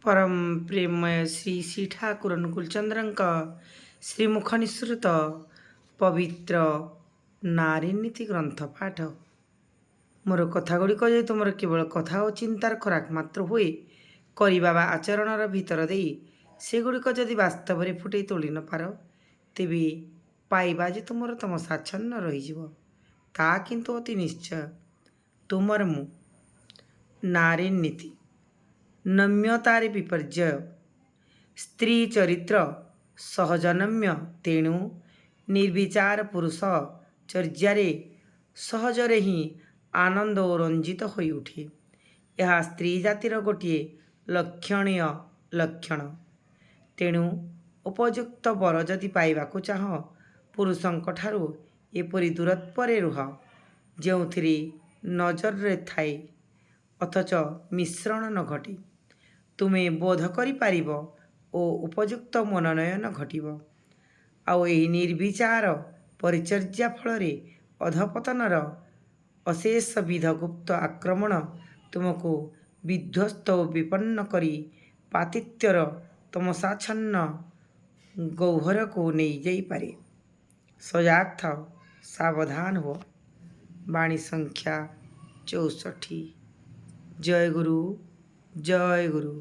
परम प्रेममय श्री श्री ठाकुर अनुकूल चंद्रंक श्रीमुख निसृत पवित्र नारी नीति ग्रंथ पाठ मोर कथा गुड़िक जे तुम केवल कथा और चिंतार खोराक मात्र हुए करवा बा आचरणर भितर दे सेगुड़िक जदि वास्तव में फुटे तोली न पार तेबे पाइबा जे तुम तम साच्छन्न रही ता किंतु अति निश्चय तुमर मु नारी नीति नम्यतार विपर्यय स्त्री चरित्र सहजनम्य तेणु निर्विचार पुरुष चर्यारे सहजरे ही आनंद और रंजित हो उठे। यह स्त्री जातिर गोटे लक्षणीय लक्षण। तेणु उपयुक्त बर जदि पाइबाकु चाह पुरुषंक ठारू एपरि दूरत्वरे रुह जो नजर थाए अथच मिश्रण न घटे तुम्हें बोध करि पारिबो ओ उपयुक्त मनोनयन घटिब आउ एही निर्विचार परिचर्या फलरे अधपतनर अशेष विध गुप्त आक्रमण तुमको विध्वस्त और विपन्न करी पातित्यर तमसाच्छन्न गौहर को नहीं जाई पारे। सजाग थाओ, सावधान हो। वाणी संख्या 64। जय गुरु जय गुरु।